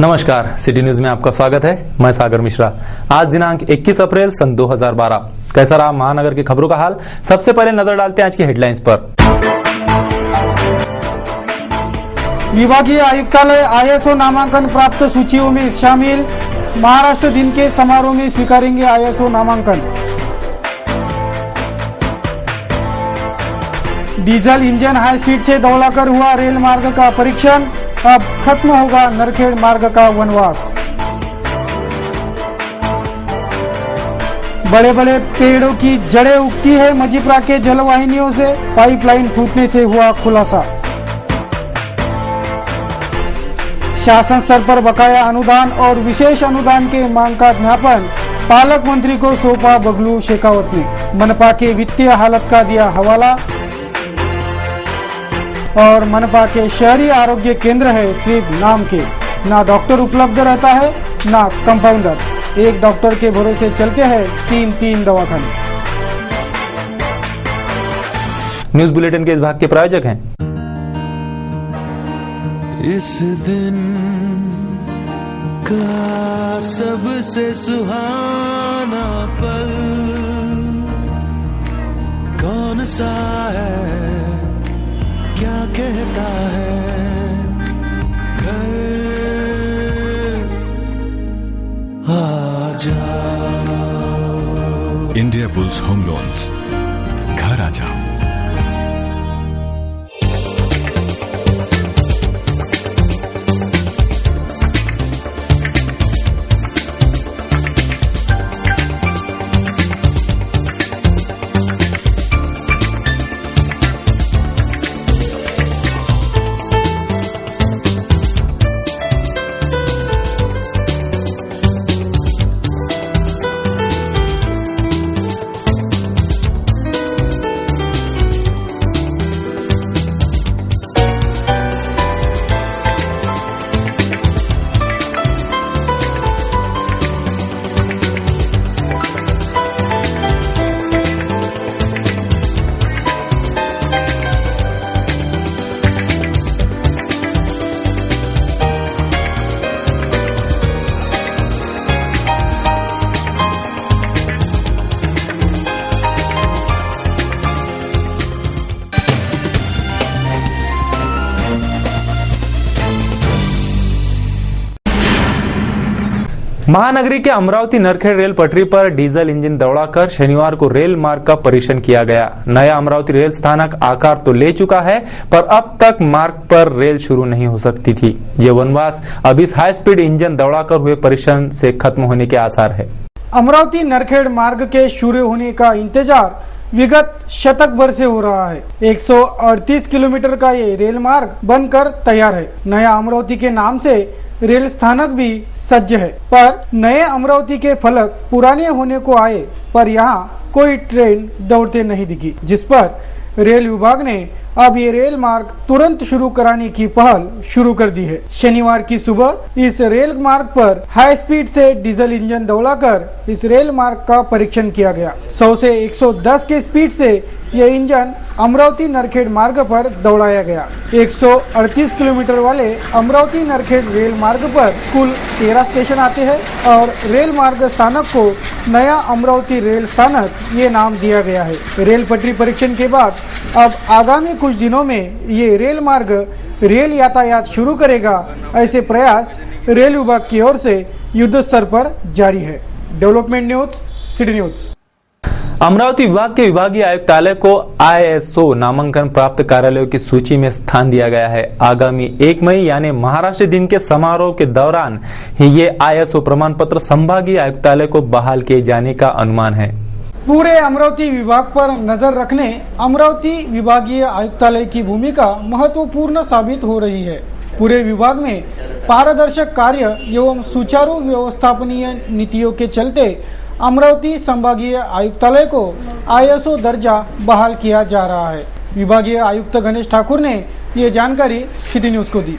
नमस्कार, city news में आपका स्वागत है। मैं सागर मिश्रा। आज दिनांक 21 अप्रैल सन 2012। कैसा रहा महानगर की खबरों का हाल? सबसे पहले नजर डालते हैं आज की हेडलाइंस पर। विभागीय आयुक्तालय आईएसओ नामांकन प्राप्त सूचियों में शामिल। महाराष्ट्र दिन के समारोह में स्वीकारेंगे आईएसओ नामांकन। डीजल इंजन हाई स्पीड से दौड़ाकर हुआ रेल मार्ग का परीक्षण। अब खत्म होगा नरखेड़ मार्ग का वनवास। बड़े बड़े पेड़ों की जड़ें उगती है मजीप्रा के जलवाहिनियों से। पाइपलाइन फूटने से हुआ खुलासा। शासन स्तर पर बकाया अनुदान और विशेष अनुदान के मांग का ज्ञापन पालक मंत्री को सौंपा बबलू शेखावत ने। मनपा के वित्तीय हालत का दिया हवाला। और मनपा के शहरी आरोग्य केंद्र है सिर्फ नाम के, ना डॉक्टर उपलब्ध रहता है ना कंपाउंडर। एक डॉक्टर के भरोसे चलते हैं तीन दवाखाने। न्यूज बुलेटिन के इस भाग के प्रायोजक हैं इस दिन का सबसे सुहाना पल कौन सा है, क्या कहता है घर आ जाओ। इंडिया बुल्स होम लोन्स, घर आ जाओ। महानगरी के अमरावती नरखेड़ रेल पटरी पर डीजल इंजन दौड़ाकर शनिवार को रेल मार्ग का परीक्षण किया गया। नया अमरावती रेल स्थानक आकार तो ले चुका है, पर अब तक मार्ग पर रेल शुरू नहीं हो सकती थी। ये वनवास अब इस हाई स्पीड इंजन दौड़ाकर हुए परीक्षण से खत्म होने के आसार है। अमरावती नरखेड़ मार्ग के शुरू होने का इंतजार विगत शतक भर से हो रहा है। 138 किलोमीटर का ये रेल मार्ग बनकर तैयार है। नया अमरावती के नाम से रेल स्थानक भी सज्ज है, पर नए अमरावती के फलक पुराने होने को आए, पर यहाँ कोई ट्रेन दौड़ते नहीं दिखी, जिस पर रेल विभाग ने अब ये रेल मार्ग तुरंत शुरू कराने की पहल शुरू कर दी है। शनिवार की सुबह इस रेल मार्ग पर हाई स्पीड से डीजल इंजन दौड़ाकर इस रेल मार्ग का परीक्षण किया गया। 100 से 110 के स्पीड से यह इंजन अमरावती नरखेड़ मार्ग पर दौड़ाया गया। 138 किलोमीटर वाले अमरावती नरखेड़ रेल मार्ग पर कुल 13 स्टेशन आते हैं और रेल मार्ग स्थानक को नया अमरावती रेल स्थानक ये नाम दिया गया है। रेल पटरी परीक्षण के बाद अब आगामी कुछ दिनों में ये रेल मार्ग रेल यातायात शुरू करेगा, ऐसे प्रयास रेल विभाग की ओर से युद्ध स्तर पर जारी है। Development news, city news. Amravati विभाग के विभागीय आयुक्तालय को आईएसओ नामांकन प्राप्त कार्यालयों की सूची में स्थान दिया गया है। आगामी 1 मई यानी महाराष्ट्र दिन के समारोह के दौरान ही ये आईएसओ प्रमाण पत्र संभागीय आयुक्तालय को बहाल किए जाने का अनुमान है। पूरे अमरावती विभाग पर नजर रखने अमरावती विभागीय आयुक्तालय की भूमिका महत्वपूर्ण साबित हो रही है। पूरे विभाग में पारदर्शक कार्य एवं सुचारू व्यवस्थापनीय नीतियों के चलते अमरावती संभागीय आयुक्तालय को आईएसओ दर्जा बहाल किया जा रहा है। विभागीय आयुक्त गणेश ठाकुर ने ये जानकारी सिटी न्यूज को दी।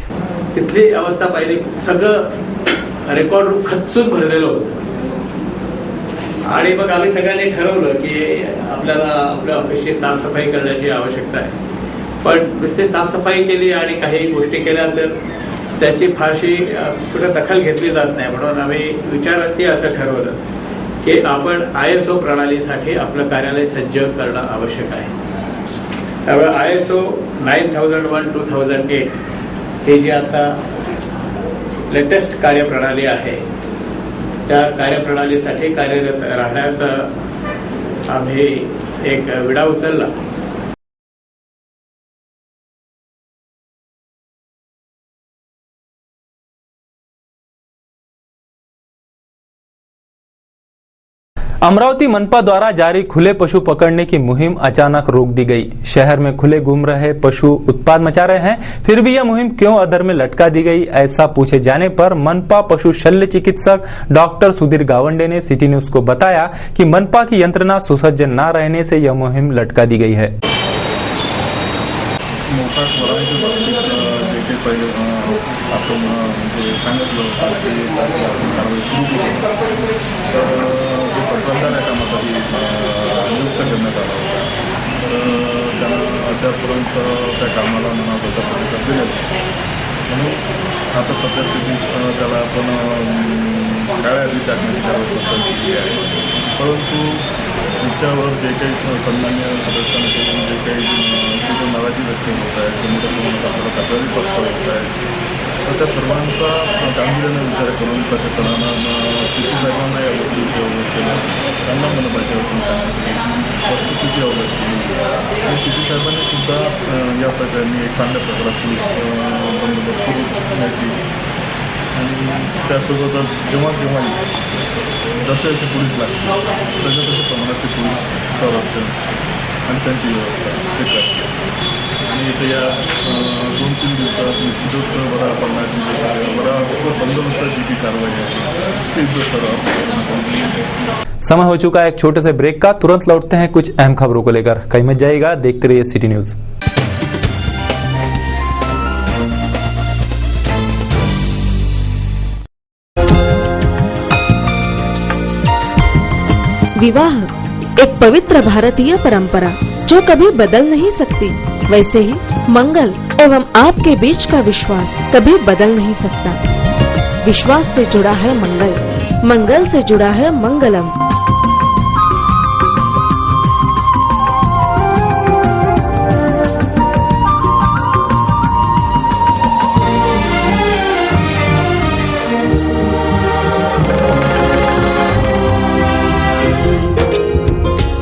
तिथली अवस्था पाहिली, सगळं रेकॉर्ड रूम खच्चून भरलेलं होतं आणि मग आम्ही सगळ्यांनी ठरवलं की आपल्याला आपल्या ऑफिसची साफसफाई करण्याची आवश्यकता आहे। पण नुसते साफसफाई केली आणि काही गोष्टी केल्या तर त्याची फारशी कुठे दखल घेतली जात नाही. म्हणून आम्ही विचारार्थी असं ठरवलं की आपण ISO प्रणालीसाठी आपलं कार्यालय सज्ज करणं आवश्यक आहे. त्यामुळे ISO 9001-2008 हे जी आता लेटेस्ट कार्यप्रणाली आहे त्या कार्यप्रणालीसाठी कार्यरत राहण्याचा आम्ही एक विडा उचलला. अमरावती मनपा द्वारा जारी खुले पशु पकड़ने की मुहिम अचानक रोक दी गई. शहर में खुले घूम रहे पशु उत्पाद मचा रहे हैं, फिर भी यह मुहिम क्यों अधर में लटका दी गई, ऐसा पूछे जाने पर मनपा पशु शल्य चिकित्सक डॉक्टर सुधीर गावंडे ने सिटी न्यूज को बताया कि मनपा की यंत्रणा सुसज्ज न रहने से यह मुहिम लटका दी गई है. मोकाट वरांच्या बाबतीत जे काही पहिले आपण म्हणजे सांगितलं होतं की आपण कारवाई सुरू केली. तर जे कंत्राटदार आहे कामासाठी नियुक्त करण्यात आला होता तर त्यांना अद्यापर्यंत त्या कामाला म्हणा त्याचा प्रतिसाद दिला नाही. म्हणून आता सद्यस्थितीत त्याला आपण काळ्या यादीत टाकण्याची कारवाई केली आहे. परंतु त्याच्यावर जे काही सन्मान्य सदस्यांकडून जे काही तिथे नाराजी व्यक्त होत आहे ते मोठ्या प्रमाणात आपल्याला तक्रारी पत्र होत आहे. तर त्या सर्वांचा गांभीर्याने विचार करून प्रशासनानं CP साहेबांना यावरती विषय अवगत केला. त्यांना मनपाच्यावरती सांगितलं वस्तुस्थिती अवगत केली आणि CP साहेबांनी सुद्धा या प्रकारे एक चांगल्या प्रकारात पोलीस बंदोबस्त करण्याची आणि त्यासोबतच जेव्हा जसे जसे पोलीस लागले तशा प्रमाणात ते पोलीस संरक्षण आणि त्यांची व्यवस्था ते करते. आणि इथे या 2-3 दिवसात निश्चितच बरा पडण्याची बरा बंदोबस्ताची जी कारवाई आहे ती स्तरावर. समय हो चुका है एक छोटे से ब्रेक का. तुरंत लौटते हैं कुछ अहम खबरों को लेकर. कहीं मत जाइएगा, देखते रहिए सिटी न्यूज. विवाह एक पवित्र भारतीय परंपरा जो कभी बदल नहीं सकती. वैसे ही मंगल एवं आपके बीच का विश्वास कभी बदल नहीं सकता. विश्वास से जुड़ा है मंगल, मंगल से जुड़ा है मंगलम.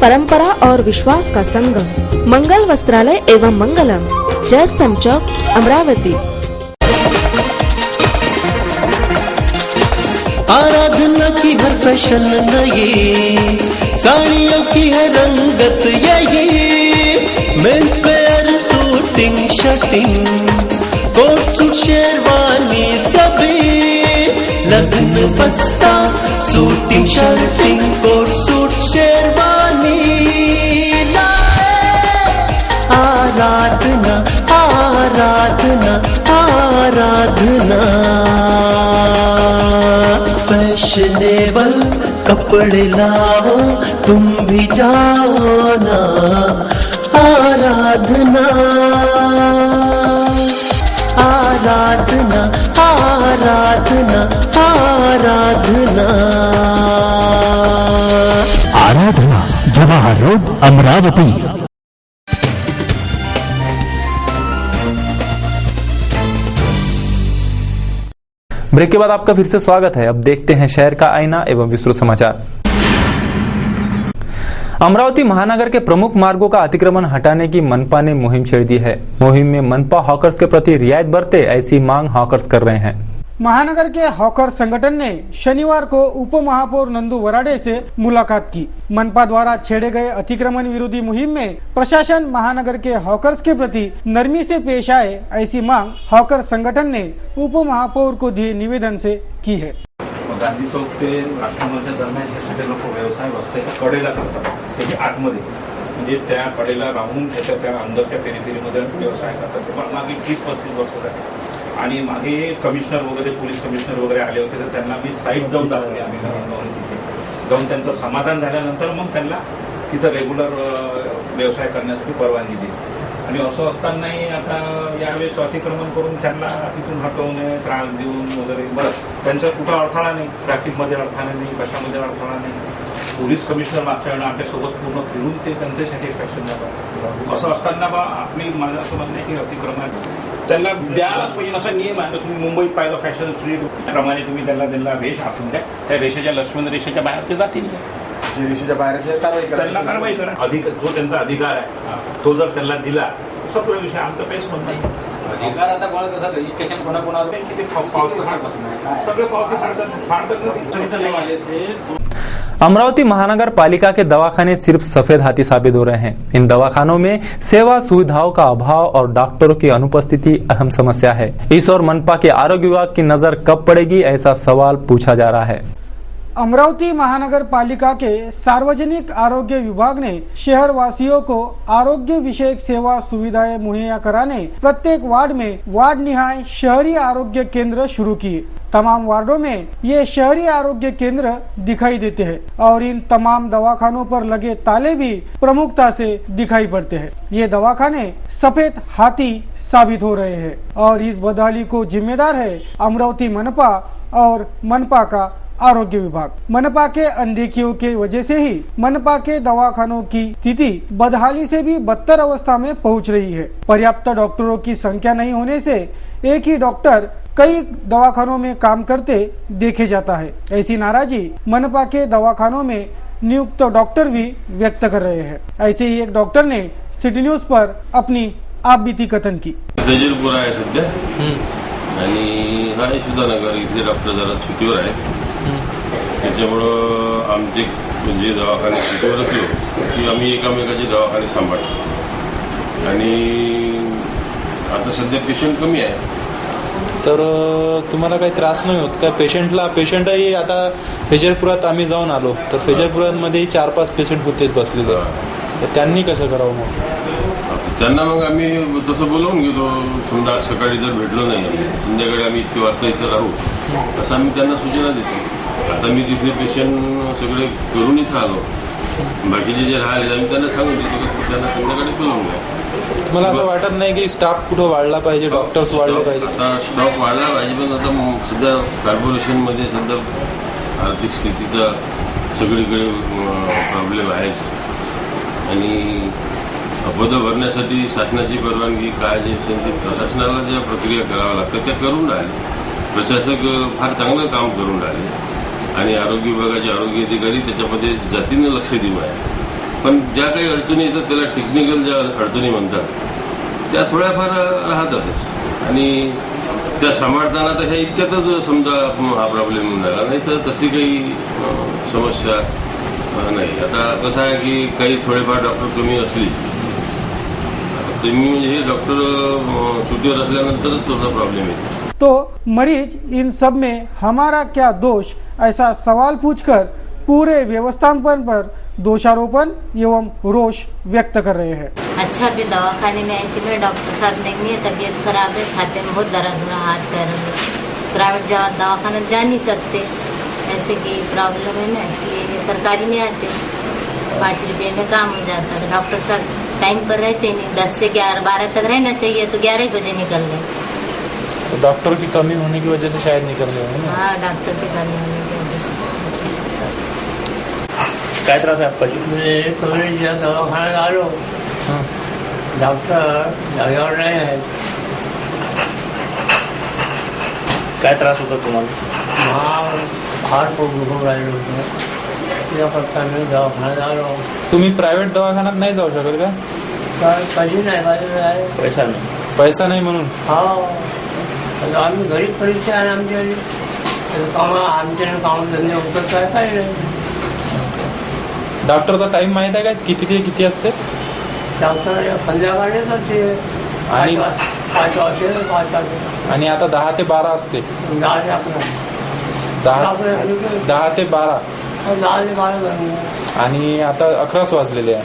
परंपरा और विश्वास का संगम, मंगल वस्त्रालय एवं मंगलम, जय स्तंभ चौक, अमरावती. आराधना की हर फैशन नई, साड़ियों की है रंगत यही, men's wear suiting shirting, coat suit sherwani सभी, लगन बस्ता suiting shirting coat suit sherwani, Aradhana Aradhana Aradhana. Fashionable कपड़े लाओ तुम भी जाओ ना, आराधना आराधना आराधना आराधना. आराधना जवाहर रोड, अमरावती. ब्रेक के बाद आपका फिर से स्वागत है. अब देखते हैं शहर का आईना एवं विस्तृत समाचार. अमरावती महानगर के प्रमुख मार्गों का अतिक्रमण हटाने की मनपा ने मुहिम छेड़ दी है. मुहिम में मनपा हॉकर्स के प्रति रियायत बरते ऐसी मांग हॉकर्स कर रहे हैं. महानगर के हॉकर संगठन ने शनिवार को उप महापौर नंदू वराडे से मुलाकात की. मनपा द्वारा छेड़े गए अतिक्रमण विरोधी मुहिम में प्रशासन महानगर के हॉकर्स के प्रति नरमी से पेश आए ऐसी मांग हॉकर संगठन ने उप महापौर को दिए निवेदन से की है. गांधी चौक ते राष्ट्रमंडळाच्या दरम्यान हे सगळे लोक व्यवसाय रस्त्याच्या कडेला करतात, त्याच्या आतमध्ये म्हणजे त्या कडेला राहून त्याच्या त्या अंदरच्या पेरिफेरीमध्ये व्यवसाय करतात. मागे 30-35 वर्ष झाली आणि मागे कमिशनर वगैरे पोलीस कमिशनर वगैरे आले होते तर त्यांना मी साईट जाऊन दाखवली. आम्ही तिथे जाऊन त्यांचं समाधान झाल्यानंतर मग त्यांना तिथं रेग्युलर व्यवसाय करण्याची परवानगी दिली. आणि असं असतानाही आता यावेळेस अतिक्रमण करून त्यांना तिथून हटवणे, त्रास देऊन वगैरे, बरं त्यांचा कुठं अडथळा नाही, ट्रॅफिकमध्ये अडथळा नाही, कशामध्ये अडथळा नाही. पोलीस कमिशनर मागच्या वेळेला आमच्यासोबत पूर्ण फिरून ते त्यांचे सॅटिस्फॅक्शन जातात. असं असताना माझं असं म्हणणं आहे की अतिक्रमण त्यांना द्यायलाच पाहिजे असा नियम आहे. तुम्ही मुंबईत पाहिलं फॅशन स्ट्रीट प्रमाणे तुम्ही त्यांना रेष आखून द्या, त्या रेषेच्या लक्ष्मण रेषेच्या बाहेर ते जातील. जे रेषेच्या बाहेर त्यांना कारवाई करा. जो त्यांचा अधिकार आहे तो जर त्यांना दिला सगळं विषय आमचं काहीच म्हणत नाही. अधिकार आता कोणाला रजिस्ट्रेशन कोणाकोणाला सगळे पावती फाडतात. अमरावती महानगर पालिका के दवाखाने सिर्फ सफेद हाथी साबित हो रहे हैं। इन दवाखानों में सेवा सुविधाओं का अभाव और डॉक्टरों की अनुपस्थिति अहम समस्या है। इस और मनपा के आरोग्य विभाग की नजर कब पड़ेगी, ऐसा सवाल पूछा जा रहा है। अमरावती महानगर पालिका के सार्वजनिक आरोग्य विभाग ने शहर वासियों को आरोग्य विषयक सेवा सुविधाएं मुहैया कराने प्रत्येक वार्ड में वार्ड निहाय शहरी आरोग्य केंद्र शुरू किए। तमाम वार्डों में ये शहरी आरोग्य केंद्र दिखाई देते हैं और इन तमाम दवाखानों पर लगे ताले भी प्रमुखता से दिखाई पड़ते हैं। ये दवाखाने सफेद हाथी साबित हो रहे हैं और इस बदहाली को जिम्मेदार है अमरावती मनपा और मनपा का आरोग्य विभाग। मनपा के अनदेखियों के वजह से ही मनपा के दवाखानों की स्थिति बदहाली से भी बदतर अवस्था में पहुंच रही है। पर्याप्त डॉक्टरों की संख्या नहीं होने से एक ही डॉक्टर कई दवाखानों में काम करते देखे जाता है। ऐसी नाराजगी मनपा के दवाखानों में नियुक्त डॉक्टर भी व्यक्त कर रहे हैं। ऐसे ही एक डॉक्टर ने सिटी न्यूज पर अपनी आपबीती कथन की। जजीरपुरा आहे सध्या आणि हा सुधानगर इथले डॉक्टर जरा सुट्टीवर आहेत, त्याच्यामुळं आमचे म्हणजे दवाखाने सुट्टीवर असलो की आम्ही एकामेकाचे दवाखाने सांभाळतो आणि आता सध्या पेशंट कमी आहे। तर तुम्हाला काही त्रास नाही होत का पेशंटही आता फेजरपुरात आम्ही जाऊन आलो तर फेजरपुरामध्ये 4-5 पेशंट होतेच बसलेले, तर त्यांनी कसं करावं मग? त्यांना मग आम्ही तसं बोलवून घेतो, समजा सकाळी जर भेटलो नाही संध्याकाळी आम्ही इतके वाजता इथं राहू असं आम्ही त्यांना सूचना देतो। आता मी तिथले पेशंट सगळे करून इथं आलो, बाकीचे जे राहिले आम्ही त्यांना सांगून देतो की त्यांना संध्याकाळी बोलवून घ्या। मला असं वाटत नाही की स्टाफ कुठं वाढला पाहिजे, डॉक्टर्स वाढले पाहिजे? आता स्टॉक वाढला पाहिजे, पण आता सध्या कॉर्पोरेशनमध्ये सध्या आर्थिक स्थितीचा सगळीकडे प्रॉब्लेम आहेच आणि पदं भरण्यासाठी शासनाची परवानगी काय जे प्रशासनाला ज्या प्रक्रिया कराव्या लागतात त्या करून राहिले। प्रशासक फार चांगलं काम करून राहिले आणि आरोग्य विभागाचे आरोग्य अधिकारी त्याच्यामध्ये जातीनं लक्ष देऊन आहे। पण ज्या काही अडचणी येतात त्याला टेक्निकल ज्या अडचणी म्हणतात त्या थोड्याफार राहतातच आणि त्या सांभाळताना तर ह्या इतक्यातच समजा हा प्रॉब्लेम होऊन राहिला, नाही तर तशी काही समस्या नाही। आता कसं आहे की काही थोडेफार डॉक्टर कमी असली तुम्ही म्हणजे डॉक्टर सुट्टीवर असल्यानंतरच तुझा प्रॉब्लेम येतो। तो मरीज इन सब में हमारा क्या दोष, ऐसा सवाल पूछकर पूरे व्यवस्थापन पर दोषारोपण एवं रोष व्यक्त कर रहे हैं। अच्छा भी दवाखाने में आई थी मैं, डॉक्टर साहब ने नहीं तबीयत खराब है, छाती में बहुत दर्द हो रहा, हाथ पैर में, प्राइवेट दवाखाना जा नहीं सकते, ऐसे की प्रॉब्लम है ना, इसलिए सरकारी में आते 5 रुपये में काम हो जाता है। डॉक्टर साहब टाइम पर रहते नहीं, 10 से 12 तक रहना चाहिए तो 11 बजे निकल गए। तो डॉक्टर की कमी होने की वजह से शायद निकल गए ना? हाँ, डॉक्टर की कमी होने की वजह से। काय त्रास आहे आपका जी? मैं कॉलेज दवाखाना आलो, डॉक्टर जागेवर नाही आहे। काय त्रास होता तुम्हाला? हात खूप दुखून राहिलं होतं, त्याकरता मी दवाखान्यात आलो। तुम्ही प्रायव्हेट दवाखान्यात नाही जाऊ शकत का? कधी नाही माझ्याकडे आहे पैसा नाही? पैसा नाही म्हणून? हा, आम्ही घरी परीक्षा आहे आमच्या काम धंदे होतात काय नाही। डॉक्टरचा टाइम माहित आहे का किती ते किती असते? डॉक्टर संध्याकाळी असते आणि 5 वाजता आणि आता 10 ते 12 असते। 10 ते 12 10 आणि आता 11 वाजलेले आहे।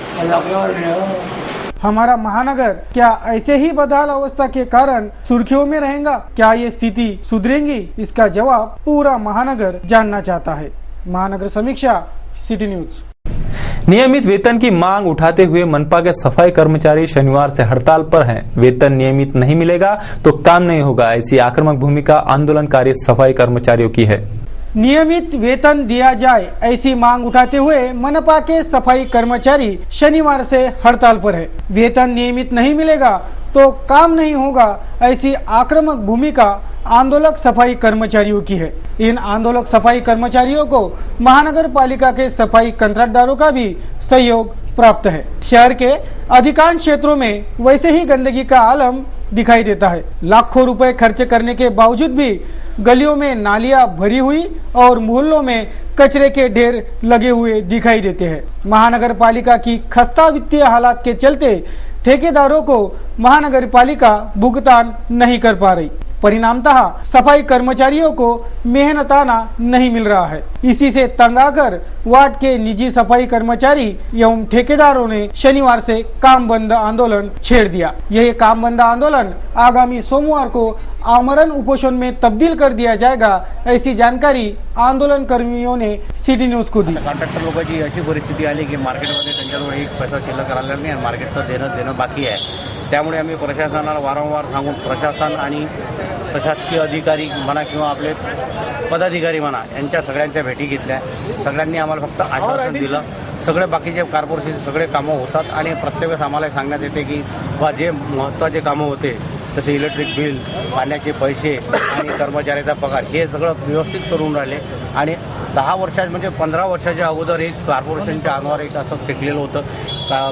हमारा महानगर क्या ऐसे ही बदहाल अवस्था के कारण सुर्खियों में रहेगा? क्या ये स्थिति सुधरेगी? इसका जवाब पूरा महानगर जानना चाहता है। महानगर समीक्षा, सिटी न्यूज। नियमित वेतन की मांग उठाते हुए मनपा के सफाई कर्मचारी शनिवार से हड़ताल पर हैं। वेतन नियमित नहीं मिलेगा तो काम नहीं होगा, ऐसी आक्रामक भूमिका आंदोलनकारी सफाई कर्मचारियों की है। नियमित वेतन दिया जाए ऐसी मांग उठाते हुए मनपा के सफाई कर्मचारी शनिवार से हड़ताल पर है। वेतन नियमित नहीं मिलेगा तो काम नहीं होगा, ऐसी आक्रामक भूमिका आंदोलक सफाई कर्मचारियों की है। इन आंदोलक सफाई कर्मचारियों को महानगर पालिका के सफाई कंट्राटदारों का भी सहयोग प्राप्त है। शहर के अधिकांश क्षेत्रों में वैसे ही गंदगी का आलम दिखाई देता है। लाखों रुपए खर्च करने के बावजूद भी गलियों में नालियां भरी हुई और मोहल्लों में कचरे के ढेर लगे हुए दिखाई देते हैं। महानगर पालिका की खस्ता वित्तीय हालात के चलते ठेकेदारों को महानगर पालिका भुगतान नहीं कर पा रही। परिणामतः सफाई कर्मचारियों को मेहनताना नहीं मिल रहा है। इसी से तंग आकर वार्ड के निजी सफाई कर्मचारी एवं ठेकेदारों ने शनिवार से काम बंद आंदोलन छेड़ दिया। यह काम बंद आंदोलन आगामी सोमवार को आमरण उपोषण में तब्दील कर दिया जाएगा, ऐसी जानकारी आंदोलन कर्मियों ने सिटी न्यूज को दी। कॉन्ट्रॅक्टर लोकांची अशी परिस्थिती आली की मार्केटमध्ये त्यांच्याजवळ एक पैसा शिल्लक राहिलेला नाही आणि मार्केटचं देणं बाकी आहे। त्यामुळे आम्ही प्रशासनाला वारंवार सांगून प्रशासन आणि प्रशासकीय अधिकारी म्हणा किंवा आपले पदाधिकारी म्हणा यांच्या सगळ्यांच्या भेटी घेतल्या। सगळ्यांनी आम्हाला फक्त आश्वासन दिलं, सगळे बाकीचे कॉर्पोरेशनचे सगळे कामं होतात आणि प्रत्येक वेळेस आम्हाला सांगण्यात येते की बा जे महत्त्वाचे कामं होते जसे इलेक्ट्रिक बिल, पाण्याचे पैसे आणि कर्मचाऱ्याचा पगार हे सगळं व्यवस्थित करून राहिले। आणि 10 वर्षात म्हणजे 15 वर्षाच्या अगोदर एक कॉर्पोरेशनच्या अंगावर एक असं शेकलेलं होतं का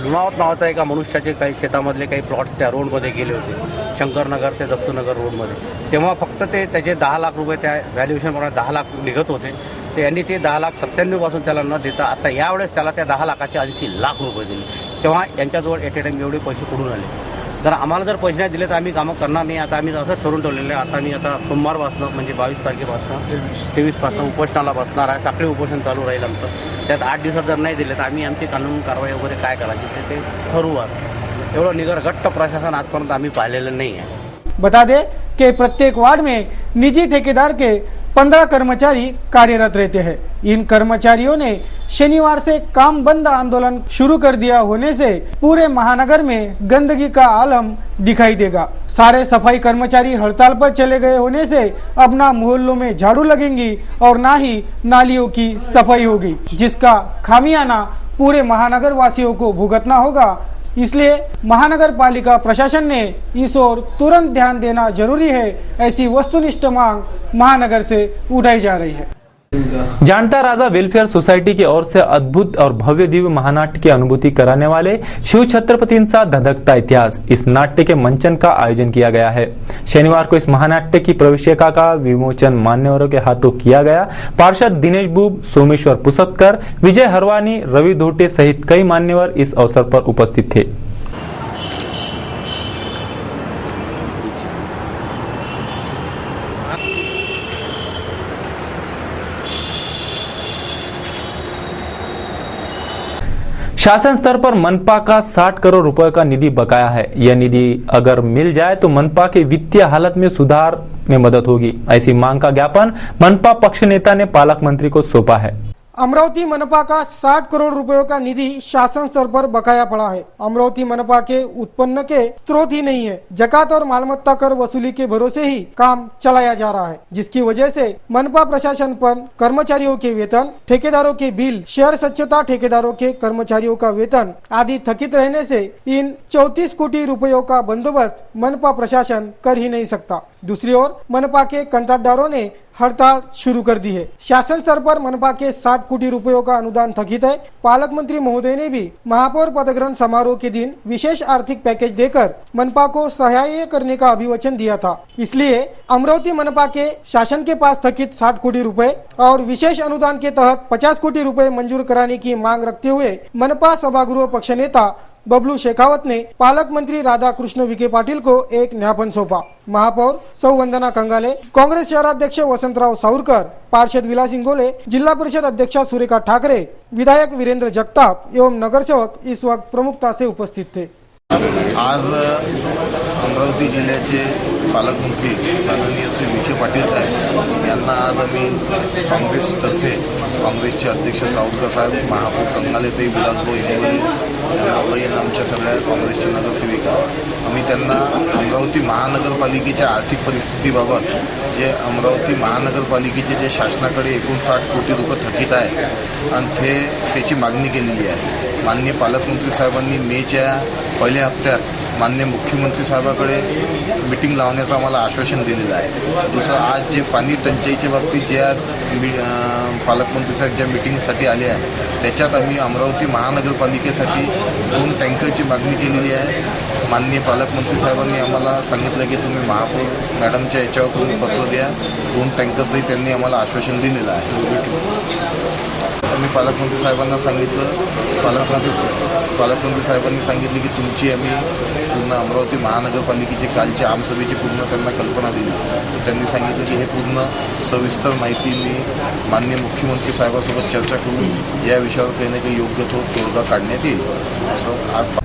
लुणावत नावाचा एका मनुष्याचे काही शेतामधले काही प्लॉट्स त्या रोडमध्ये गेले होते, शंकरनगर ते दत्तूनगर रोडमध्ये। तेव्हा फक्त ते 10 लाख रुपये त्या व्हॅल्युएशनप्रमाणे 10 लाख निघत होते। ते यांनी ते 10,97,000 पासून त्याला न देता आता यावेळेस त्याला त्या 10 लाखाचे 80 लाख रुपये दिले। तेव्हा यांच्याजवळ एट ए टाइम एवढे पैसे कुठून आले? जर आम्हाला जर पैसे नाही दिले तर आम्ही कामं करणार नाही। आता आम्ही असं ठरवून ठेवलेलं आहे। आता मी आता सोमवारपासून म्हणजे 22 तारखेपासून 23 पासून उपोषणाला बसणार आहे। साखळी उपोषण चालू राहील आमचं। त्यात 8 दिवसात जर नाही दिले तर आम्ही आमची कानून कारवाई वगैरे काय करायची ते ठरवू। एवढं निगरगट्ट प्रशासन आजपर्यंत आम्ही पाहिलेलं नाही आहे। बता दें कि प्रत्येक वार्ड में निजी ठेकेदार के 15 कर्मचारी कार्यरत रहते हैं। इन कर्मचारियों ने शनिवार से काम बंद आंदोलन शुरू कर दिया होने से पूरे महानगर में गंदगी का आलम दिखाई देगा। सारे सफाई कर्मचारी हड़ताल पर चले गए होने से अब ना मोहल्लों में झाड़ू लगेंगी और ना ही नालियों की सफाई होगी, जिसका खामियाना पूरे महानगर वासियों को भुगतना होगा। इसलिए महानगर पालिका प्रशासन ने इस ओर तुरंत ध्यान देना जरूरी है, ऐसी वस्तुनिष्ठ मांग महानगर से उठाई जा रही है। जानता राजा वेलफेयर सोसाइटी की ओर से अद्भुत और भव्य दिव्य महानाट्य की अनुभूति कराने वाले शिव छत्रपतींचा धधकता इतिहास, इस नाट्य के मंचन का आयोजन किया गया है। शनिवार को इस महानाट्य की प्रवेशिका का विमोचन मान्यवरों के हाथों किया गया। पार्षद दिनेश बुब, सोमेश्वर पुसतकर, विजय हरवानी, रवि धोटे सहित कई मान्यवर इस अवसर पर उपस्थित थे। शासन स्तर पर मनपा का 60 करोड़ रुपए का निधि बकाया है। यह निधि अगर मिल जाए तो मनपा के वित्तीय हालत में सुधार में मदद होगी, ऐसी मांग का ज्ञापन मनपा पक्ष नेता ने पालक मंत्री को सौंपा है। अमरावती मनपा का 60 करोड़ रुपयों का निधि शासन स्तर पर बकाया पड़ा है। अमरावती मनपा के उत्पन्न के स्रोत ही नहीं है। जकात और मालमत्ता कर वसूली के भरोसे ही काम चलाया जा रहा है, जिसकी वजह से मनपा प्रशासन पर कर्मचारियों के वेतन, ठेकेदारों के बिल, शहर स्वच्छता ठेकेदारों के कर्मचारियों का वेतन आदि थकित रहने से इन 34 कोटी रुपयों का बंदोबस्त मनपा प्रशासन कर ही नहीं सकता। दूसरी ओर मनपा के कंट्राटदारों ने हड़ताल शुरू कर दी है। शासन स्तर पर मनपा के 60 कोटी रुपयों का अनुदान थकित है। पालक मंत्री महोदय ने भी महापौर पदग्रहण समारोह के दिन विशेष आर्थिक पैकेज देकर मनपा को सहाय्य करने का अभिवचन दिया था। इसलिए अमरावती मनपा के शासन के पास थकित 60 कोटी रुपए और विशेष अनुदान के तहत 50 कोटी रुपए मंजूर कराने की मांग रखते हुए मनपा सभागृह पक्ष नेता बबलू शेखावत ने पालक मंत्री राधा कृष्ण विखे पाटिल को एक ज्ञापन सौंपा। महापौर सौ वंदना कंगाले, कांग्रेस शहराध्यक्ष वसंतराव सावरकर, पार्षद विलास इंगोले, जिला परिषद अध्यक्षा सुरेखा ठाकरे, विधायक वीरेंद्र जगताप एवं नगरसेवक इस वक्त प्रमुखता से उपस्थित थे। आज अमरावती जिल्ह्याचे पालकमंत्री माननीय श्री विखे पाटील साहेब यांना आज आम्ही काँग्रेसतर्फे काँग्रेसचे अध्यक्ष सावरकर साहेब, महापौर कंगालेताई विलासभाऊ इंगोले यांना आमच्या सगळ्या काँग्रेसच्या नगरसेविका आम्ही त्यांना अमरावती महानगरपालिकेच्या आर्थिक परिस्थितीबाबत जे अमरावती महानगरपालिकेचे जे शासनाकडे 59 कोटी रुपये थकीत आहे आणि त्याची मागणी केलेली आहे. माननीय पालकमंत्री साहेबांनी मेच्या पहिल्या हप्त्यात माननीय मुख्यमंत्री साहेबाकडे मिटिंग लावण्याचं आम्हाला आश्वासन दिलेलं आहे. दुसरं आज जे पाणी टंचाईच्या बाबतीत ज्या पालकमंत्री साहेब ज्या मिटिंगसाठी आले आहे त्याच्यात आम्ही अमरावती महानगरपालिकेसाठी 2 टँकरची मागणी केलेली आहे. माननीय पालकमंत्री साहेबांनी आम्हाला सांगितलं की तुम्ही महापौर मॅडमच्या याच्यावर तुम्ही पत्र द्या. 2 टँकरचंही त्यांनी आम्हाला आश्वासन दिलेलं आहे. आम्ही पालकमंत्री साहेबांना सांगितलं, पालकमंत्री साहेबांनी सांगितले की तुमची आम्ही पूर्ण अमरावती महानगरपालिकेची कालच्या आमसभेची पूर्ण त्यांना कल्पना दिली. त्यांनी सांगितलं की हे पूर्ण सविस्तर माहिती मी माननीय मुख्यमंत्री साहेबांसोबत चर्चा करून या विषयावर काही ना काही योग्य तो तोडगा काढण्यात येईल असं आज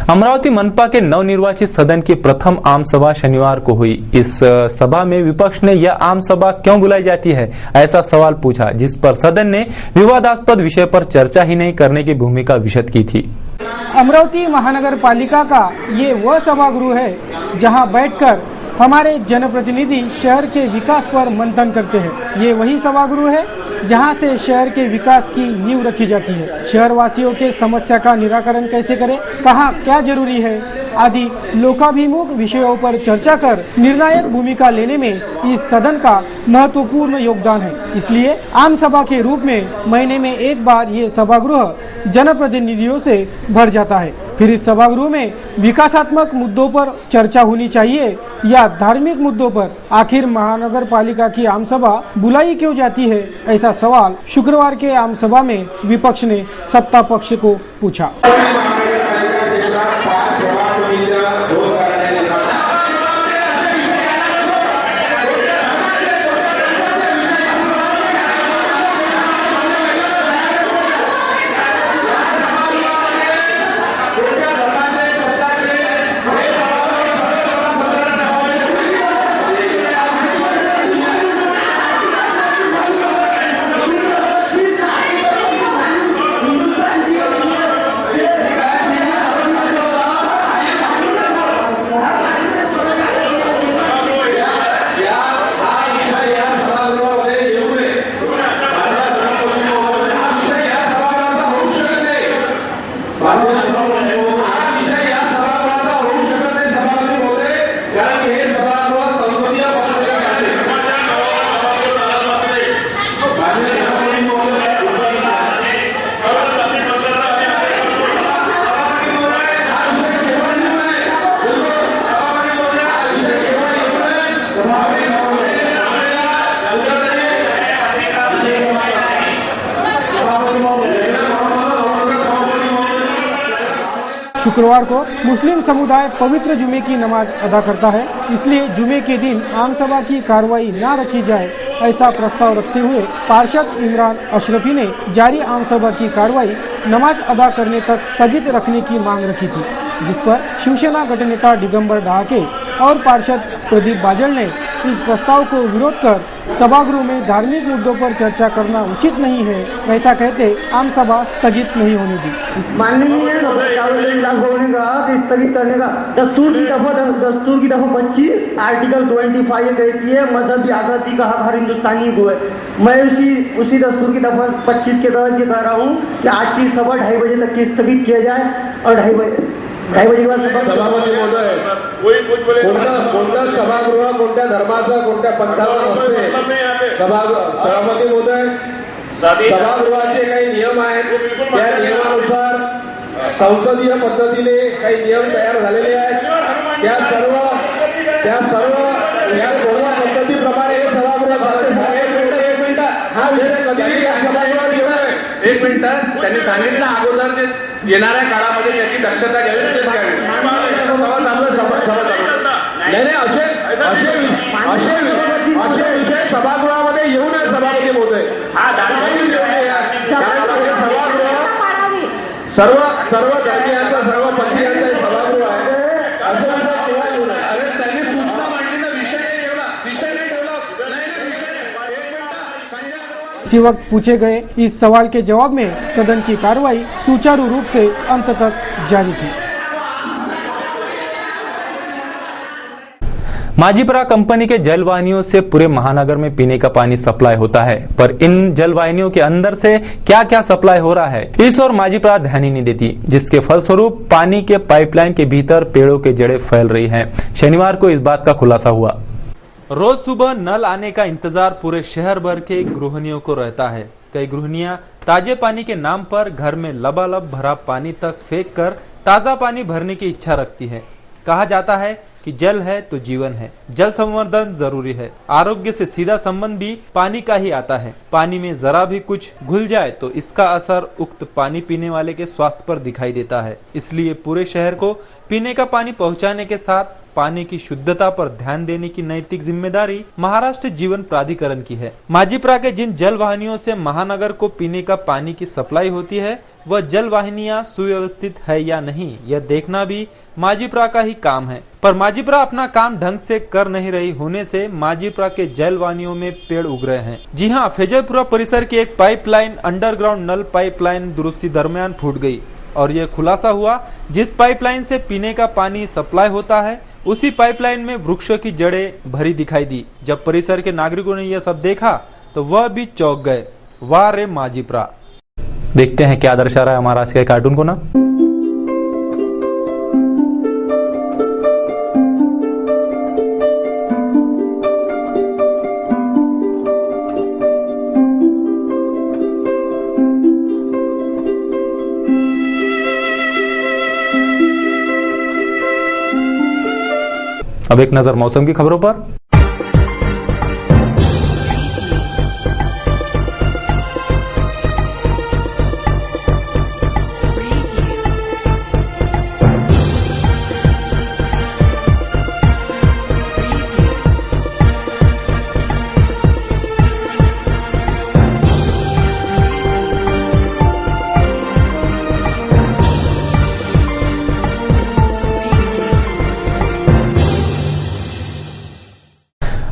अमरावती मनपा के नवनिर्वाचित सदन की प्रथम आम सभा शनिवार को हुई। इस सभा में विपक्ष ने यह आम सभा क्यों बुलाई जाती है ऐसा सवाल पूछा, जिस पर सदन ने विवादास्पद विषय पर चर्चा ही नहीं करने की भूमिका विशद की थी। अमरावती महानगर पालिका का ये वह सभागृह है जहां बैठकर हमारे जनप्रतिनिधि शहर के विकास पर मंथन करते हैं। ये वही सभागृह है जहां से शहर के विकास की नींव रखी जाती है। शहर वासियों के समस्या का निराकरण कैसे करें, कहाँ क्या जरूरी है आदि लोकाभिमुख विषयों पर चर्चा कर निर्णायक भूमिका लेने में इस सदन का महत्वपूर्ण योगदान है। इसलिए आम सभा के रूप में महीने में एक बार ये सभागृह जनप्रतिनिधियों से भर जाता है। फिर इस सभागृह में विकासात्मक मुद्दों पर चर्चा होनी चाहिए या धार्मिक मुद्दों पर। आखिर महानगर पालिका की आम सभा बुलाई क्यों जाती है, ऐसा सवाल शुक्रवार के आम सभा में विपक्ष ने सत्ता पक्ष को पूछा। शुक्रवार को मुस्लिम समुदाय पवित्र जुमे की नमाज अदा करता है, इसलिए जुमे के दिन आम सभा की कार्रवाई न रखी जाए ऐसा प्रस्ताव रखते हुए पार्षद इमरान अशरफी ने जारी आम सभा की कार्रवाई नमाज अदा करने तक स्थगित रखने की मांग रखी थी, जिस पर शिवसेना गटनेता दिगंबर डहाके और पार्षद प्रदीप बाजल ने इस प्रस्ताव को विरोध कर सभागृह में धार्मिक मुद्दों पर चर्चा करना उचित नहीं है, ऐसा कहते आम सभा स्थगित नहीं होने दी। माननीय विलासभाऊ ने कहा कि स्थगित करने का दस्तूर की दफा 25 आर्टिकल 25 कहती है मजहबी आज़ादी का हक हर हिंदुस्तानी को है। मैं उसी दस्तूर की दफा 25 के तहत ये कह रहा हूँ कि आज की सभा 2:30 बजे तक की स्थगित किया जाए और 2:30 बजे के बाद सभापती महोदय कोणता सभागृह कोणत्या धर्माचा कोणत्या पंथावर असते सभापती महोदय सभागृहाचे काही नियम आहेत त्या नियमानुसार संसदीय पद्धतीने काही नियम तयार झालेले आहेत त्या सर्व या सर्व पद्धतीप्रमाणे हे सभागृह एक मिनिट त्यांनी सांगितलं अगोदर ते येणाऱ्या काळामध्ये याची दक्षता घ्यावी असे विषय सभागृहामध्ये येऊ नये सभापती महोदय. सभागृह सर्व धर्मीयांचा सर्व पंथीयांचा सभागृह आहे असं विषय केव्हा येऊ नये. इसी वक्त पूछे गए इस सवाल के जवाब में सदन की कार्रवाई सुचारू रूप से अंत तक जारी थी। माझीपुरा कंपनी के जलवाहिनियों से पूरे महानगर में पीने का पानी सप्लाई होता है, पर इन जलवाहिनियों के अंदर से क्या क्या सप्लाई हो रहा है इस ओर माझीपुरा ध्यान ही नहीं देती, जिसके फलस्वरूप पानी के पाइपलाइन के भीतर पेड़ों के जड़ें फैल रही हैं। शनिवार को इस बात का खुलासा हुआ। रोज सुबह नल आने का इंतजार पूरे शहर भर के गृहिणियों को रहता है। कई गृहिणियां ताजे पानी के नाम पर घर में लबालब भरा पानी तक फेंक कर ताजा पानी भरने की इच्छा रखती है। कहा जाता है कि जल है तो जीवन है, जल संवर्धन जरूरी है। आरोग्य से सीधा संबंध भी पानी का ही आता है। पानी में जरा भी कुछ घुल जाए तो इसका असर उक्त पानी पीने वाले के स्वास्थ्य पर दिखाई देता है। इसलिए पूरे शहर को पीने का पानी पहुंचाने के साथ पानी की शुद्धता पर ध्यान देने की नैतिक जिम्मेदारी महाराष्ट्र जीवन प्राधिकरण की है। माझीपुरा के जिन जल वाहिनियों से महानगर को पीने का पानी की सप्लाई होती है, वह जल वाहिनियां सुव्यवस्थित है या नहीं, यह देखना भी माझीपुरा का ही काम है। पर माझीपुरा अपना काम ढंग से कर नहीं रही होने से माझीपुरा के जल वाहिनियों में पेड़ उग रहे हैं। जी हाँ, फैजलपुरा परिसर की एक पाइपलाइन अंडरग्राउंड नल पाइपलाइन दुरुस्ती दरमियान फूट गई और यह खुलासा हुआ जिस पाइपलाइन से पीने का पानी सप्लाई होता है उसी पाइपलाइन में वृक्षों की जड़ें भरी दिखाई दी। जब परिसर के नागरिकों ने यह सब देखा तो वह भी चौंक गए। वाह रे माझीपुरा। देखते हैं क्या दर्शा रहा है हमारा आज के कार्टून को ना। अब एक नजर मौसम की खबरों पर।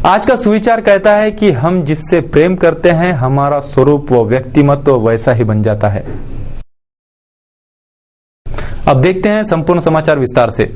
आज का सुविचार कहता है कि हम जिससे प्रेम करते हैं हमारा स्वरूप व व्यक्तिमत्व वैसा ही बन जाता है। अब देखते हैं संपूर्ण समाचार विस्तार से।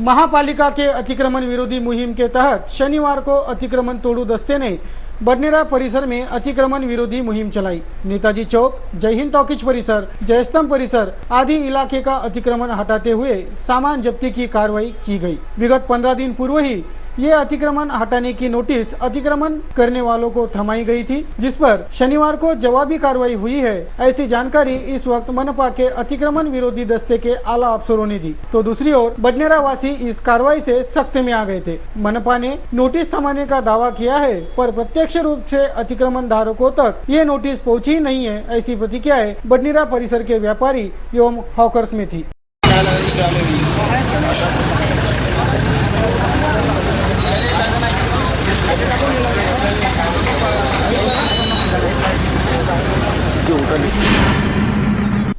महापालिका के अतिक्रमण विरोधी मुहिम के तहत शनिवार को अतिक्रमण तोड़ू दस्ते ने बडनेरा परिसर में अतिक्रमण विरोधी मुहिम चलाई। नेताजी चौक, जय हिंद टॉकीज परिसर, जयस्तंभ परिसर आदि इलाके का अतिक्रमण हटाते हुए सामान जब्ती की कार्रवाई की गई। विगत 15 दिन पूर्व ही ये अतिक्रमण हटाने की नोटिस अतिक्रमण करने वालों को थमाई गई थी, जिस पर शनिवार को जवाबी कार्रवाई हुई है। ऐसी जानकारी इस वक्त मनपा के अतिक्रमण विरोधी दस्ते के आला अफसरों ने दी, तो दूसरी ओर बडनेरा वासी इस कार्रवाई से सख्त में आ गए थे। मनपा ने नोटिस थमाने का दावा किया है, पर प्रत्यक्ष रूप से अतिक्रमण धारकों तक ये नोटिस पहुंची नहीं है। ऐसी प्रतिक्रियाएं बडनेरा परिसर के व्यापारी एवं हॉकर्स में थी।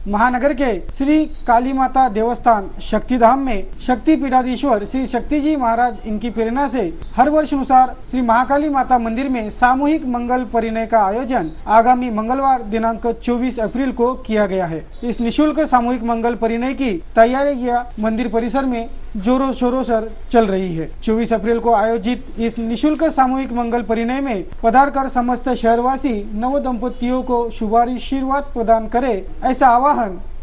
महानगर के श्री काली माता देवस्थान शक्तिधाम में शक्ति पीठाधीश्वर श्री शक्ति जी महाराज इनकी प्रेरणा से हर वर्ष अनुसार श्री महाकाली माता मंदिर में सामूहिक मंगल परिणय का आयोजन आगामी मंगलवार दिनांक 24 अप्रैल को किया गया है। इस निशुल्क सामूहिक मंगल परिणय की तैयारियां मंदिर परिसर में जोरों शोरों से चल रही है। 24 अप्रैल को आयोजित इस निशुल्क सामूहिक मंगल परिणय में पधारकर समस्त शहरवासी नव दंपतियों को शुभाशीर्वाद प्रदान करे, ऐसा आह्वान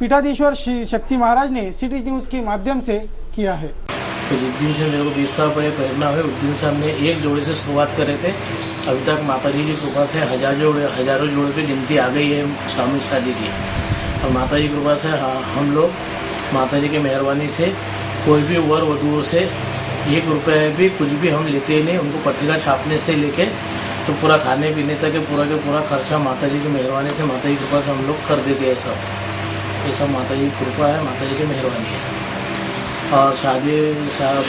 पीठाधीश्वर श्री शक्ति महाराज ने सिटी न्यूज के माध्यम से किया है। तो जिस दिन से मेरे को 20 साल पहले प्रेरणा हुई उस दिन से हमने एक जोड़े से शुरुआत करे थे। अभी तक माता जी की कृपा से हजारों जोड़े की गिनती आ गई है शामिल शादी की। और माता जी की कृपा से हम लोग माता जी की मेहरबानी से कोई भी वर वधुओं से 1 रुपये भी कुछ भी हम लेते नहीं। उनको पत्रिका छापने से लेके तो पूरा खाने पीने तक पूरा के पूरा खर्चा माता जी की मेहरबानी से, माता जी की कृपा से हम लोग कर देते हैं। ये सब माता जी की कृपा है, माता जी की मेहरबानी है। और शादी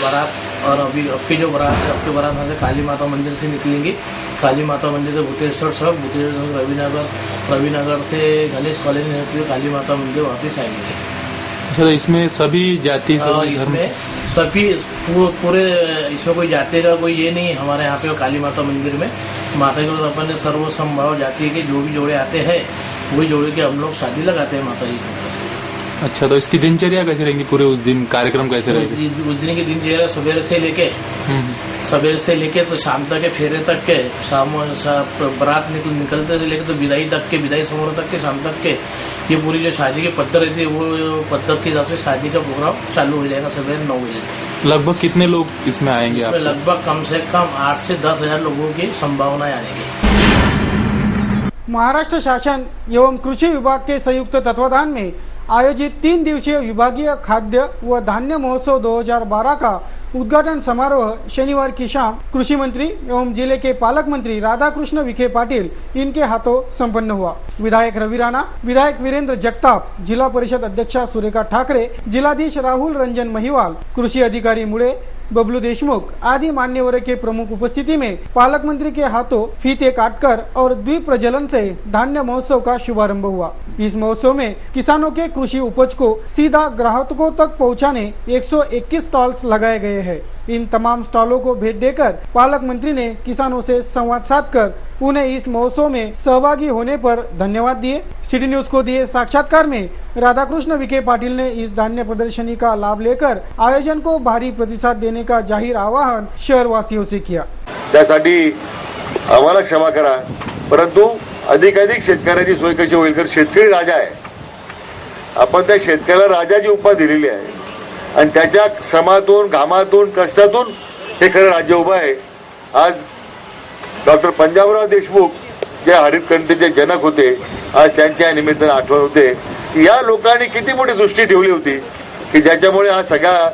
बारात और अभी जो बारात है, आपके बारात यहाँ से काली माता मंदिर से निकलेंगी। काली माता मंदिर से भूतेश्वर चौक, भूतेश्वर रविनगर से गणेश कॉलेज में होती है काली माता मंदिर वापिस आएंगे। अच्छा, इसमें सभी जाति इसमें सभी पूरे इसमें कोई जाति का कोई ये नहीं। हमारे यहाँ पे काली माता मंदिर में माता जी को अपन ने सर्व संभाव जाती है कि जो भी जोड़े आते हैं वही जोड़े के हम लोग शादी लगाते हैं माता जी के पास। अच्छा, तो इसकी दिनचर्या कैसे रहेंगी? पूरे उस दिन कार्यक्रम कैसे रहेगी? उस दिन की दिनचर्या सवेरे से लेके तो शाम तक के फेरे तक के, शाम बारात निकलते से लेके तो विदाई तक के, विदाई समारोह तक के, शाम तक के, ये पूरी जो शादी की पद्धत रहती है वो पद्धत के हिसाब से शादी का प्रोग्राम चालू हो जाएगा सवेरे 9 बजे से। लगभग कितने लोग इसमें आएंगे? इसमें लगभग कम से कम 8 से 10 हजार लोगों की संभावना आने की। महाराष्ट्र शासन एवं कृषि विभाग के संयुक्त तत्वाधान में आयोजित 3 दिवसीय विभागीय खाद्य व धान्य महोत्सव 2012 का उद्घाटन समारोह शनिवार की शाम कृषि मंत्री एवं जिले के पालक मंत्री राधाकृष्ण विखे पाटिल इनके हाथों संपन्न हुआ। विधायक रवि राणा, विधायक वीरेंद्र जगताप, जिला परिषद अध्यक्षा सुरेखा ठाकरे, जिलाधीश राहुल रंजन महिवाल, कृषि अधिकारी मुड़े, बबलू देशमुख आदि मान्यवरों के प्रमुख उपस्थिति में पालक मंत्री के हाथों फीते काटकर और द्वीप प्रज्वलन से धान्य महोत्सव का शुभारंभ हुआ। इस महोत्सव में किसानों के कृषि उपज को सीधा ग्राहकों तक पहुंचाने 121 स्टॉल्स लगाए गए हैं। इन तमाम स्टॉलों को भेंट देकर पालक मंत्री ने किसानों से संवाद साधकर उन्हें इस महोत्सव में सहभागी होने पर धन्यवाद दिए। सिटी न्यूज को दिए साक्षात्कार में राधाकृष्ण विखे पाटिल ने इस धान्य प्रदर्शनी का लाभ लेकर आयोजन को भारी प्रतिसाद देने का जाहीर आवाहन शहरवासियों से किया। त्यासाठी आम्हाला क्षमा करा, परंतु अधिकाधिक शेतकऱ्याची सोय कशी होईल, तर शेतकरी राजा आहे, आपण त्या शेतकऱ्याला राजाची उपाधी दिलेली आहे आणि त्याच्या श्रमातून, घामातून, कष्टातून हे खरं राज्य उभं आहे। आज डॉक्टर पंजाबराव देशमुख जे हरित क्रांतीचे जनक होते, आज त्यांच्या निमित्ताने आठवण होते की या लोकांनी किती मोठी दृष्टी ठेवली होती की ज्याच्यामुळे हा सगळा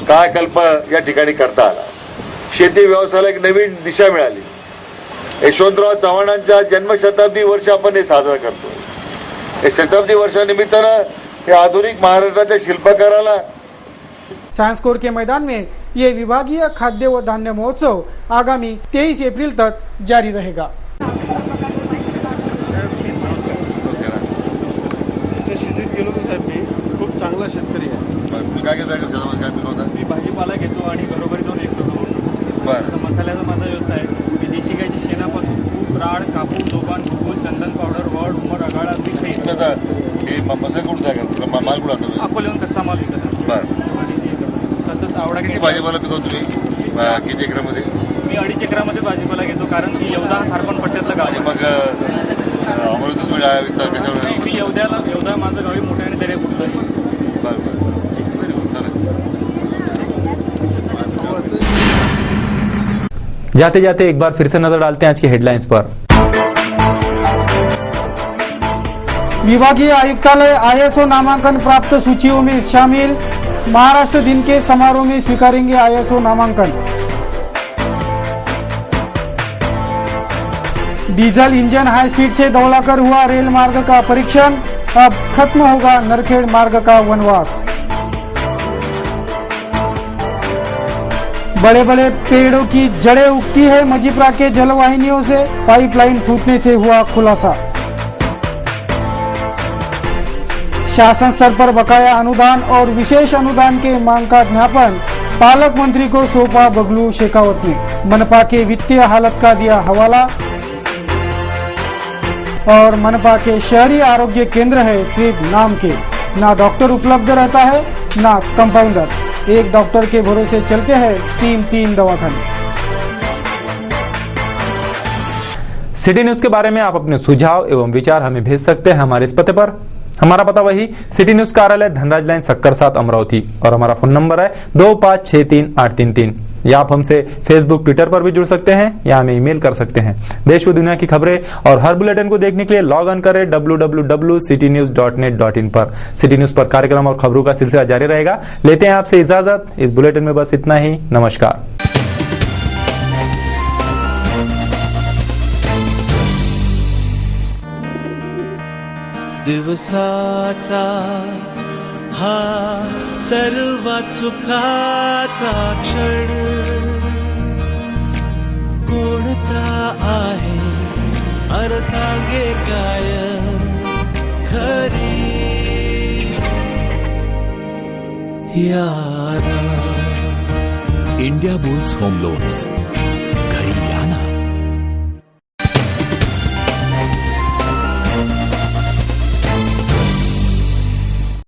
कायाकल्प या ठिकाणी करता आला। शेती व्यवसायाला एक नवीन दिशा मिळाली। यशवंतराव चव्हाणांच्या जन्मशताब्दी वर्ष आपण हे साजरा करतो। हे शताब्दी वर्षानिमित्तानं हे आधुनिक महाराष्ट्राच्या शिल्पकाराला साइंस कोर के मैदान में ये विभागीय खाद्य व धान्य महोत्सव आगामी 23 अप्रैल तक जारी रहेगा। शेतीत गेलो तर साहेब मी खूप चांगला शेतकरी आहे। काय घेता शेतामध्ये, काय पिकवता? मी भाजीपाला घेतो आणि घरोघरी जाऊन विकतो। मसाल्याचा माझा व्यवसाय आहे। मी देशी गायच्या शेणापासून तूप, राड, कापूस, जोबान, भुगोल, चंदन पावडर, वड, उमर, अगाळा, हे मसाला कुठं जागा माल कुठं आणतो? अकोल्याहून कच्चा माल विकत। तसंच आवडा किती भाजीपाला पिकवतो तुम्ही? किती एकरामध्ये? मी 2.5 एकरामध्ये भाजीपाला घेतो, कारण की येवदा खारपण पट्ट्यातलं गाव आहे। मग अमरावतीत विकता कशावर? मी येवदा माझं गावी मोठ्या आणि दर्या कुठलं। जाते जाते एक बार फिर से नजर डालते हैं आज की हेडलाइंस पर। विभागीय आयुक्तालय ISO नामांकन प्राप्त सूचियों में शामिल, महाराष्ट्र दिन के समारोह में स्वीकारेंगे ISO नामांकन। डीजल इंजन हाई स्पीड से दौड़ाकर हुआ रेल मार्ग का परीक्षण, अब खत्म होगा नरखेड़ मार्ग का वनवास। बड़े बड़े पेड़ों की जड़ें उगती है मजीप्रा के जलवाहिनियों से, पाइपलाइन फूटने से हुआ खुलासा। शासन स्तर पर बकाया अनुदान और विशेष अनुदान के मांग का ज्ञापन पालक मंत्री को सौंपा बबलू शेखावत ने। मनपा के वित्तीय हालत का दिया हवाला और मनपा के शहरी आरोग्य केंद्र है सिर्फ नाम के, ना डॉक्टर उपलब्ध रहता है ना कंपाउंडर, एक डॉक्टर के भरोसे चलते हैं 3 दवाखाने। सिटी न्यूज के बारे में आप अपने सुझाव एवं विचार हमें भेज सकते हैं हमारे इस पते पर। हमारा पता वही सिटी न्यूज कार्यालय धनराज लाइन सक्कर 7 अमरावती और हमारा फोन नंबर है 25633833। या आप हमसे फेसबुक, ट्विटर पर भी जुड़ सकते हैं या हमें ईमेल कर सकते हैं। देश व दुनिया की खबरें और हर बुलेटिन को देखने के लिए लॉग ऑन करें www.citynews.net पर। सिटी न्यूज पर कार्यक्रम और खबरों का सिलसिला जारी रहेगा। लेते हैं आपसे इजाजत। इस बुलेटिन में बस इतना ही। नमस्कार। दिवसाचा हा सर्वात सुखाचा क्षण कोणता आहे अर सांगे काय खरी यारा। India bulls home loans,